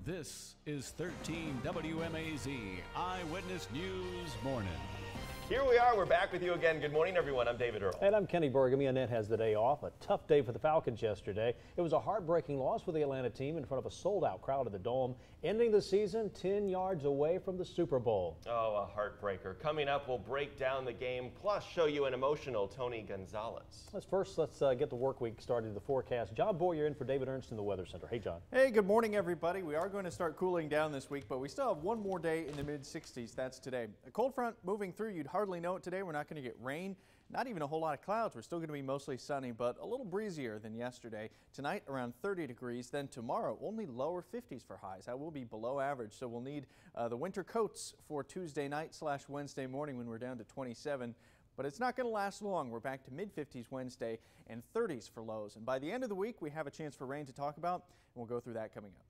This is 13 WMAZ Eyewitness News Morning. Here we are. We're back with you again. Good morning, everyone. I'm David Earl. And I'm Kenny Burgamy. Annette has the day off. A tough day for the Falcons yesterday. It was a heartbreaking loss for the Atlanta team in front of a sold-out crowd at the Dome, ending the season 10 yards away from the Super Bowl. Oh, a heartbreaker. Coming up, we'll break down the game, plus show you an emotional Tony Gonzalez. Let's get the work week started. The forecast. John Boyer in for David Ernst in the Weather Center. Hey, John. Hey, good morning, everybody. We are going to start cooling down this week, but we still have one more day in the mid-60s. That's today. A cold front moving through. You'd hardly know it today. We're not going to get rain, not even a whole lot of clouds. We're still going to be mostly sunny, but a little breezier than yesterday. Tonight around 30 degrees, then tomorrow only lower 50s for highs. That will be below average, so we'll need the winter coats for Tuesday night / Wednesday morning when we're down to 27. But it's not going to last long. We're back to mid-50s Wednesday and 30s for lows. And by the end of the week, we have a chance for rain to talk about, and we'll go through that coming up.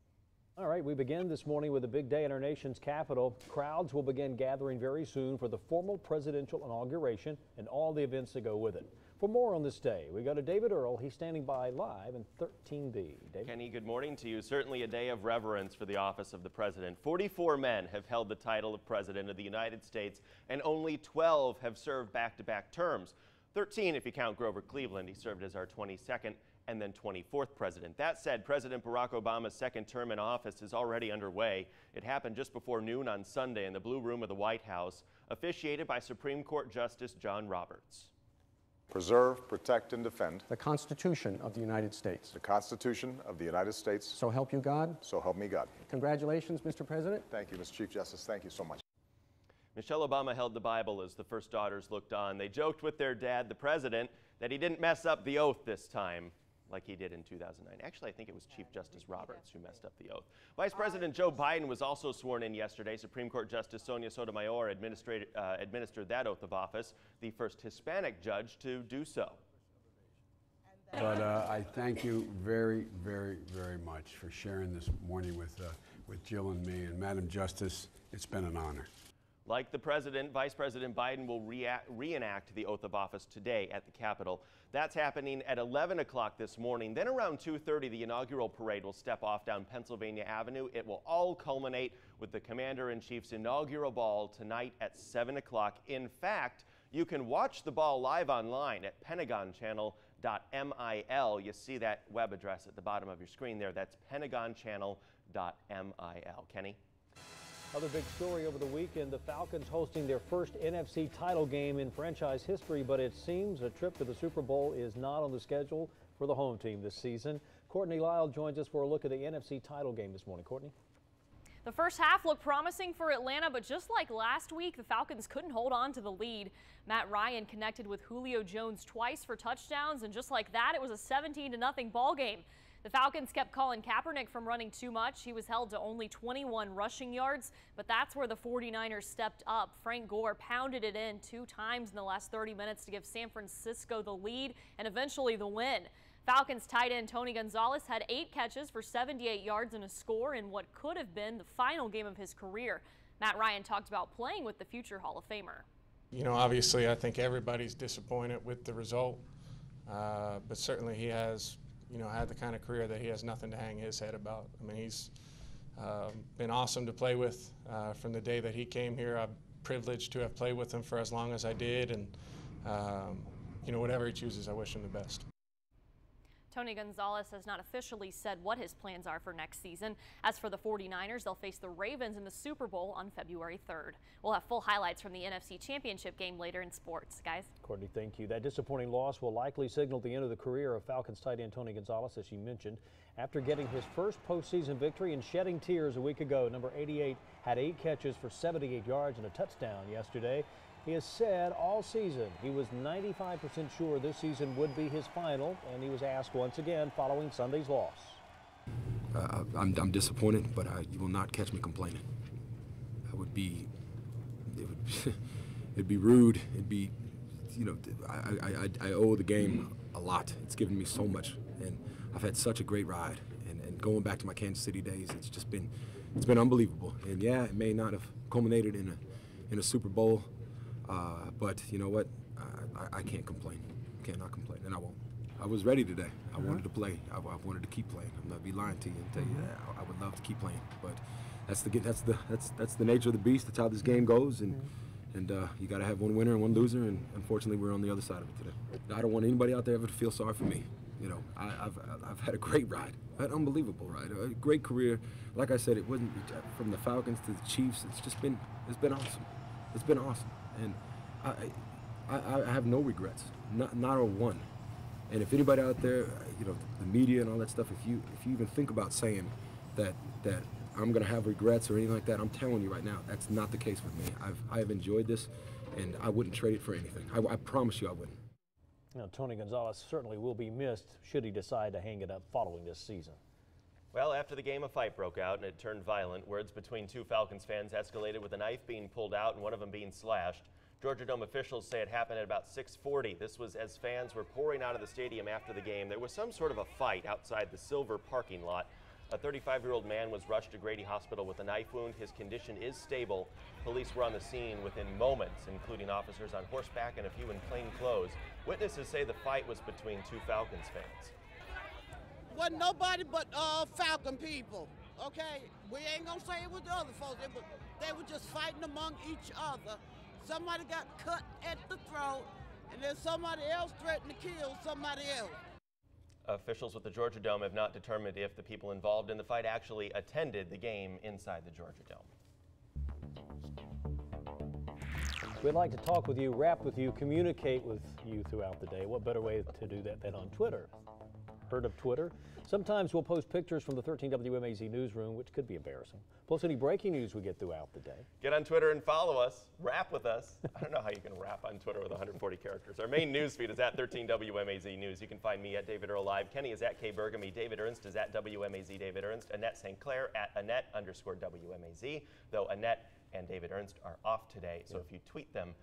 All right, we begin this morning with a big day in our nation's capital. Crowds will begin gathering very soon for the formal presidential inauguration and all the events that go with it. For more on this day, we go to David Earl. He's standing by live in 13B. David? Kenny, good morning to you. Certainly a day of reverence for the office of the president. 44 men have held the title of president of the United States, and only 12 have served back-to-back terms. 13 if you count Grover Cleveland. He served as our 22nd and then 24th president. That said, President Barack Obama's second term in office is already underway. It happened just before noon on Sunday in the Blue Room of the White House, officiated by Supreme Court Justice John Roberts. Preserve, protect, and defend the Constitution of the United States. The Constitution of the United States. So help you God. So help me God. Congratulations, Mr. President. Thank you, Mr. Chief Justice. Thank you so much. Michelle Obama held the Bible as the first daughters looked on. They joked with their dad, the president, that he didn't mess up the oath this time like he did in 2009. Actually, I think it was Chief Justice Roberts who messed up the oath. Vice President Joe Biden was also sworn in yesterday. Supreme Court Justice Sonia Sotomayor administered that oath of office, the first Hispanic judge to do so. But I thank you very, very, very much for sharing this morning with Jill and me. And Madam Justice, it's been an honor. Like the president, Vice President Biden will reenact the oath of office today at the Capitol. That's happening at 11 o'clock this morning. Then around 2:30, the inaugural parade will step off down Pennsylvania Avenue. It will all culminate with the Commander-in-Chief's inaugural ball tonight at 7 o'clock. In fact, you can watch the ball live online at pentagonchannel.mil. You see that web address at the bottom of your screen there. That's pentagonchannel.mil. Kenny? Other big story over the weekend, the Falcons hosting their first NFC title game in franchise history, but it seems a trip to the Super Bowl is not on the schedule for the home team this season. Courtney Lyle joins us for a look at the NFC title game this morning. Courtney? The first half looked promising for Atlanta, but just like last week, the Falcons couldn't hold on to the lead. Matt Ryan connected with Julio Jones twice for touchdowns, and just like that, it was a 17-0 ball game. The Falcons kept Colin Kaepernick from running too much. He was held to only 21 rushing yards, but that's where the 49ers stepped up. Frank Gore pounded it in 2 times in the last 30 minutes to give San Francisco the lead and eventually the win. Falcons tight end Tony Gonzalez had 8 catches for 78 yards and a score in what could have been the final game of his career. Matt Ryan talked about playing with the future Hall of Famer. You know, obviously I think everybody's disappointed with the result, but certainly he has had the kind of career that he has nothing to hang his head about. I mean, he's been awesome to play with from the day that he came here. I'm privileged to have played with him for as long as I did, and whatever he chooses, I wish him the best. Tony Gonzalez has not officially said what his plans are for next season. As for the 49ers, they'll face the Ravens in the Super Bowl on February 3rd. We'll have full highlights from the NFC Championship game later in sports. Guys? Courtney, thank you. That disappointing loss will likely signal the end of the career of Falcons tight end Tony Gonzalez, as you mentioned. After getting his first postseason victory and shedding tears a week ago, number 88 had 8 catches for 78 yards and a touchdown yesterday. He has said all season he was 95% sure this season would be his final, and he was asked once again following Sunday's loss. I'm disappointed, but you will not catch me complaining. It'd be rude. It'd be, I owe the game a lot. It's given me so much, and I've had such a great ride. And going back to my Kansas City days, it's been unbelievable. And yeah, it may not have culminated in a Super Bowl. But you know what? I can't complain. Cannot complain, and I won't. I was ready today. I wanted to play. I wanted to keep playing. I'm not be lying to you and tell you that. I would love to keep playing, but that's the nature of the beast. That's how this game goes, and you got to have one winner and one loser, and unfortunately we're on the other side of it today. I don't want anybody out there ever to feel sorry for me. You know, I've had a great ride, an unbelievable ride, a great career. Like I said, it wasn't from the Falcons to the Chiefs. It's been awesome. It's been awesome, and I have no regrets, not a one. And if anybody out there, you know, the media and all that stuff, if you even think about saying that I'm gonna have regrets or anything like that, I'm telling you right now, that's not the case with me. I've enjoyed this, and I wouldn't trade it for anything. I promise you I wouldn't. Now, Tony Gonzalez certainly will be missed should he decide to hang it up following this season. Well, after the game, a fight broke out and it turned violent. Words between two Falcons fans escalated with a knife being pulled out and one of them being slashed. Georgia Dome officials say it happened at about 6:40. This was as fans were pouring out of the stadium after the game. There was some sort of a fight outside the Silver parking lot. A 35-year-old man was rushed to Grady Hospital with a knife wound. His condition is stable. Police were on the scene within moments, including officers on horseback and a few in plain clothes. Witnesses say the fight was between two Falcons fans. Wasn't nobody but Falcon people, okay? We ain't gonna say it was the other folks. They were just fighting among each other. Somebody got cut at the throat, and then somebody else threatened to kill somebody else. Officials with the Georgia Dome have not determined if the people involved in the fight actually attended the game inside the Georgia Dome. We'd like to talk with you, rap with you, communicate with you throughout the day. What better way to do that than on Twitter? Heard of Twitter? Sometimes we'll post pictures from the 13 WMAZ newsroom, which could be embarrassing. Plus any breaking news we get throughout the day. Get on Twitter and follow us. Rap with us. I don't know how you can rap on Twitter with 140 characters. Our main news feed is at 13 WMAZ News. You can find me at David Earl Live. Kenny is at K Bergamy. David Ernst is at WMAZ David Ernst. Annette St. Clair at Annette_WMAZ. Though Annette and David Ernst are off today, so if you tweet them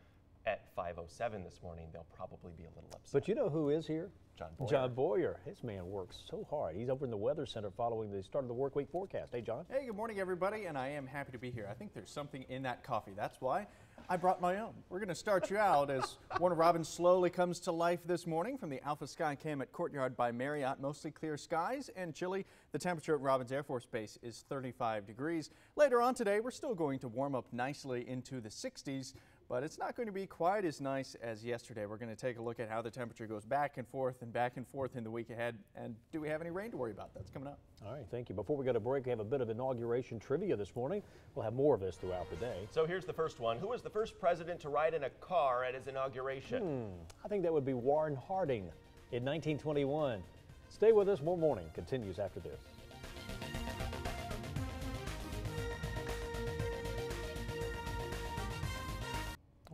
at 5:07 this morning, they'll probably be a little upset. But you know who is here? John Boyer. John Boyer. His man works so hard. He's over in the Weather Center following the start of the work week forecast. Hey, John. Hey, good morning, everybody, and I am happy to be here. I think there's something in that coffee. That's why I brought my own. We're going to start you out as Warner Robins slowly comes to life this morning from the Alpha Sky Cam at Courtyard by Marriott. Mostly clear skies and chilly. The temperature at Robins Air Force Base is 35 degrees. Later on today, we're still going to warm up nicely into the 60s. But it's not going to be quite as nice as yesterday. We're going to take a look at how the temperature goes back and forth in the week ahead. And do we have any rain to worry about? That's coming up. All right, thank you. Before we go to break, we have a bit of inauguration trivia this morning. We'll have more of this throughout the day. So here's the first one. Who was the first president to ride in a car at his inauguration? I think that would be Warren Harding in 1921. Stay with us. More morning continues after this.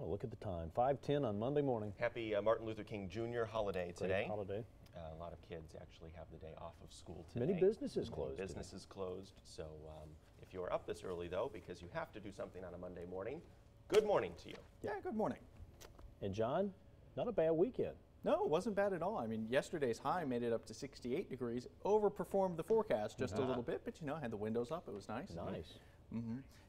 Look at the time, 5:10 on Monday morning. Happy Martin Luther King Jr. holiday today. Great holiday. A lot of kids actually have the day off of school today. Many businesses closed. Businesses closed. So if you are up this early, though, because you have to do something on a Monday morning, good morning to you. Yeah, good morning. And John, not a bad weekend. No, it wasn't bad at all. I mean, yesterday's high made it up to 68 degrees, overperformed the forecast just a little bit, but you know, had the windows up. It was nice. Nice.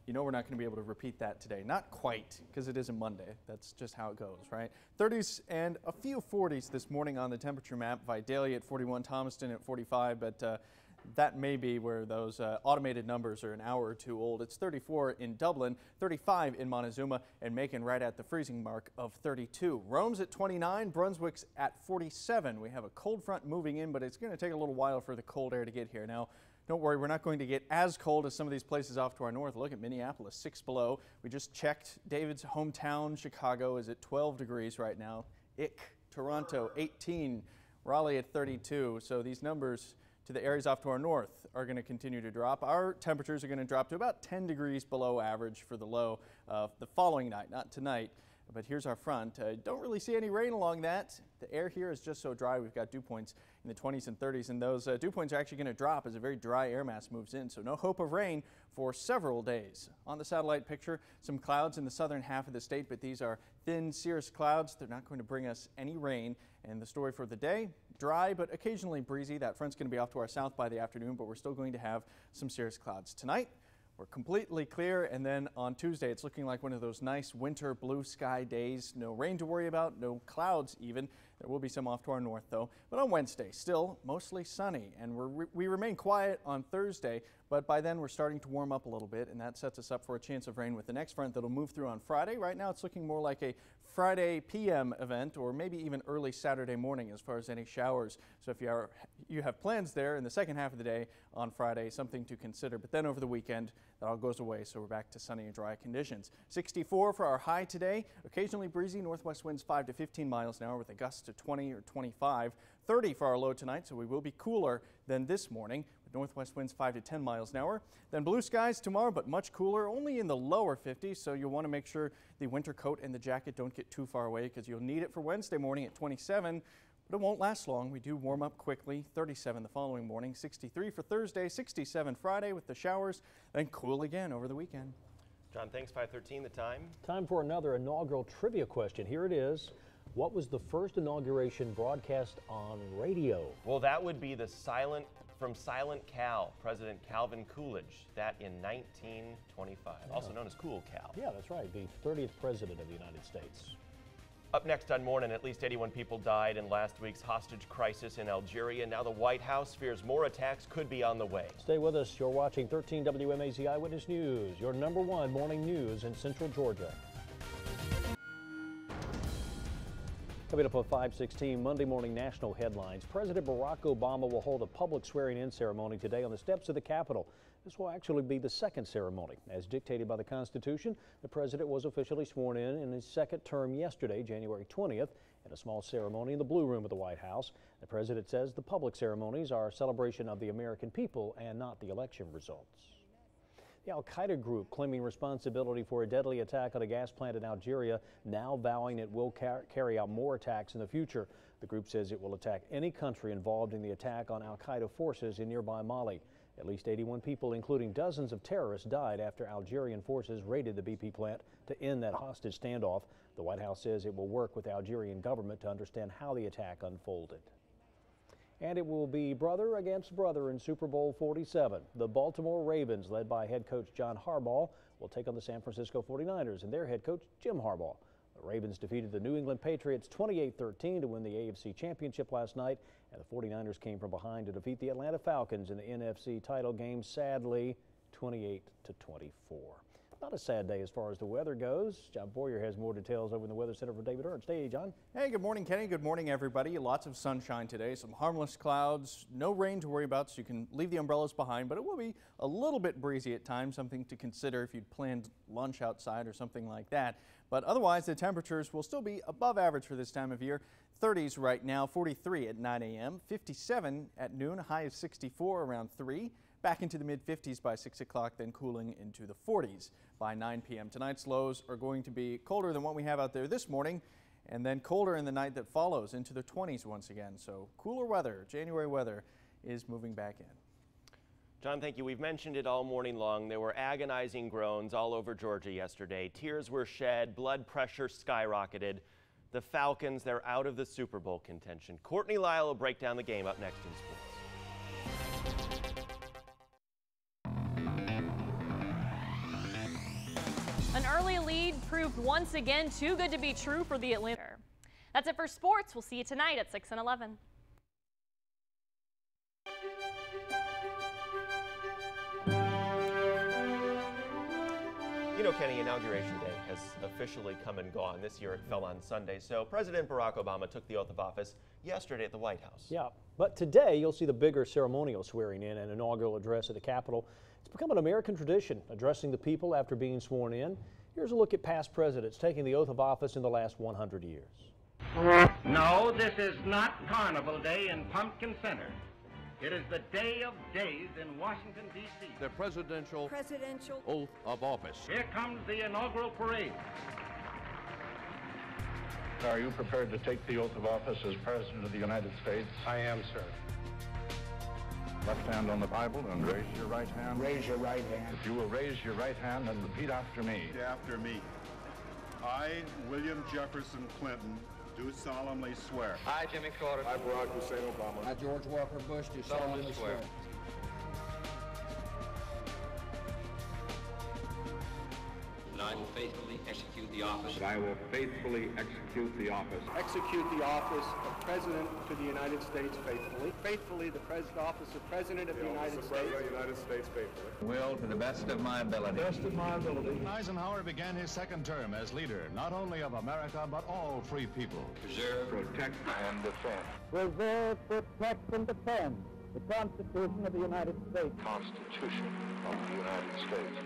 You know we're not going to be able to repeat that today. Not quite, because it is a Monday. That's just how it goes, right? 30s and a few 40s this morning on the temperature map. Vidalia at 41, Thomaston at 45, but that may be where those automated numbers are an hour or two old. It's 34 in Dublin, 35 in Montezuma, and Macon right at the freezing mark of 32. Rome's at 29, Brunswick's at 47. We have a cold front moving in, but it's going to take a little while for the cold air to get here. Now, don't worry, we're not going to get as cold as some of these places off to our north. Look at Minneapolis, 6 below. We just checked. David's hometown, Chicago, is at 12 degrees right now. Toronto, 18. Raleigh at 32. So these numbers to the areas off to our north are going to continue to drop. Our temperatures are going to drop to about 10 degrees below average for the low the following night, not tonight. But here's our front. Don't really see any rain along that. The air here is just so dry. We've got dew points in the 20s and 30s, and those dew points are actually going to drop as a very dry air mass moves in, so no hope of rain for several days. On the satellite picture, some clouds in the southern half of the state, but these are thin cirrus clouds. They're not going to bring us any rain. And the story for the day, dry but occasionally breezy. That front's going to be off to our south by the afternoon, but we're still going to have some cirrus clouds. Tonight, we're completely clear, and then on Tuesday it's looking like one of those nice winter blue sky days. No rain to worry about, no clouds even. There will be some off to our north though. But on Wednesday, still mostly sunny, and we remain quiet on Thursday, but by then we're starting to warm up a little bit, and that sets us up for a chance of rain with the next front that'll move through on Friday. Right now it's looking more like a Friday PM event, or maybe even early Saturday morning as far as any showers. So if you have plans there in the second half of the day on Friday, something to consider. But then over the weekend, that all goes away, so we're back to sunny and dry conditions. 64 for our high today. Occasionally breezy, northwest winds 5 to 15 miles an hour with a gust to 20 or 25. 30 for our low tonight, so we will be cooler than this morning with northwest winds 5 to 10 miles an hour. Then blue skies tomorrow, but much cooler, only in the lower 50s, so you'll want to make sure the winter coat and the jacket don't get too far away because you'll need it for Wednesday morning at 27. But it won't last long. We do warm up quickly. 37 the following morning, 63 for Thursday, 67 Friday with the showers, then cool again over the weekend. John, thanks. 5:13 the time. Time for another inaugural trivia question. Here it is. What was the first inauguration broadcast on radio? Well, that would be from Silent Cal, President Calvin Coolidge, that in 1925, also known as Cool Cal. Yeah, that's right, the 30th President of the United States. Up next on Morning, at least 81 people died in last week's hostage crisis in Algeria. Now the White House fears more attacks could be on the way. Stay with us. You're watching 13 WMAZ Eyewitness News, your #1 morning news in Central Georgia. Coming up on 5:16, Monday morning national headlines. President Barack Obama will hold a public swearing-in ceremony today on the steps of the Capitol. This will actually be the second ceremony. As dictated by the Constitution, the president was officially sworn in his second term yesterday, January 20th, at a small ceremony in the Blue Room of the White House. The president says the public ceremonies are a celebration of the American people and not the election results. The Al-Qaeda group claiming responsibility for a deadly attack on a gas plant in Algeria, now vowing it will carry out more attacks in the future. The group says it will attack any country involved in the attack on Al-Qaeda forces in nearby Mali. At least 81 people, including dozens of terrorists, died after Algerian forces raided the BP plant to end that hostage standoff. The White House says it will work with the Algerian government to understand how the attack unfolded. And it will be brother against brother in Super Bowl 47. The Baltimore Ravens, led by head coach John Harbaugh, will take on the San Francisco 49ers and their head coach Jim Harbaugh. The Ravens defeated the New England Patriots 28-13 to win the AFC Championship last night, and the 49ers came from behind to defeat the Atlanta Falcons in the NFC title game, sadly, 28-24. Not a sad day as far as the weather goes. John Boyer has more details over in the Weather Center for David Ernst. Hey, John. Hey, good morning, Kenny. Good morning, everybody. Lots of sunshine today, some harmless clouds, no rain to worry about, so you can leave the umbrellas behind, but it will be a little bit breezy at times, something to consider if you'd planned lunch outside or something like that. But otherwise, the temperatures will still be above average for this time of year. 30s right now, 43 at 9 a.m., 57 at noon, a high of 64 around 3. Back into the mid-50s by 6 o'clock, then cooling into the 40s by 9 p.m. Tonight's lows are going to be colder than what we have out there this morning, and then colder in the night that follows into the 20s once again. So cooler weather, January weather, is moving back in. John, thank you. We've mentioned it all morning long. There were agonizing groans all over Georgia yesterday. Tears were shed, blood pressure skyrocketed. The Falcons, they're out of the Super Bowl contention. Courtney Lyle will break down the game up next in sports. An early lead proved once again too good to be true for the Atlanta. That's it for sports. We'll see you tonight at 6 and 11. You know, Kenny, Inauguration Day has officially come and gone. This year it fell on Sunday. So President Barack Obama took the oath of office yesterday at the White House. Yeah, but today you'll see the bigger ceremonial swearing in and inaugural address at the Capitol. It's become an American tradition, addressing the people after being sworn in. Here's a look at past presidents taking the oath of office in the last 100 years. No, this is not Carnival Day in Pumpkin Center. It is the day of days in Washington, D.C. The presidential oath of office. Here comes the inaugural parade. Are you prepared to take the oath of office as President of the United States? I am, sir. Left hand on the Bible and raise your right hand. Raise your right hand. If you will raise your right hand and repeat after me. After me. I, William Jefferson Clinton, do solemnly swear. I, Jimmy Carter. I, Barack Hussein Obama. I, George Walker Bush, do solemnly swear. the office. That I will faithfully execute the office. Execute the office of President to the United States faithfully. Faithfully, the office of President of the United States. President of the United States faithfully. Will to the best of my ability. Best of my ability. Eisenhower began his second term as leader, not only of America, but all free people. Preserve, protect, and defend. Preserve, protect, and defend the Constitution of the United States. Constitution of the United States.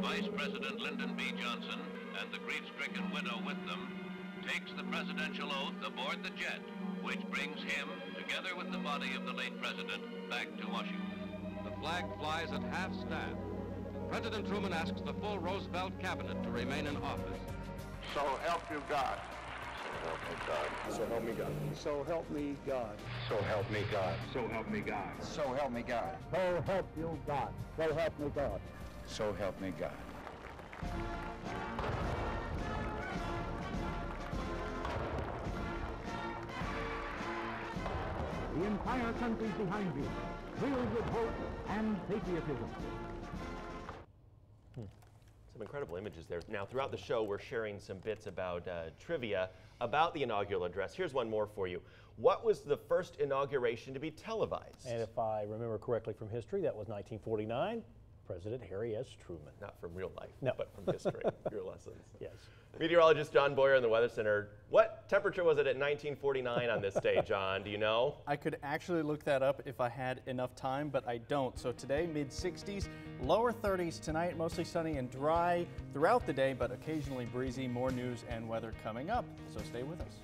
Vice President Lyndon B. Johnson and the grief-stricken widow with them takes the presidential oath aboard the jet, which brings him, together with the body of the late president, back to Washington. The flag flies at half-staff. President Truman asks the full Roosevelt cabinet to remain in office. So help you God. So help me God. So help me God. So help me God. So help me God. So help me God. So help you God. So help me God. So help me God. The entire country behind you, filled with hope and patriotism. Some incredible images there. Now, throughout the show, we're sharing some bits about trivia about the inaugural address. Here's one more for you. What was the first inauguration to be televised? And if I remember correctly from history, that was 1949. President Harry S. Truman. Not from real life, no. but from history, your lessons. Yes. Meteorologist John Boyer in the Weather Center. What temperature was it at 1949 on this day, John? Do you know? I could actually look that up if I had enough time, but I don't. So today, mid-60s, lower 30s tonight, mostly sunny and dry throughout the day, but occasionally breezy. More news and weather coming up, so stay with us.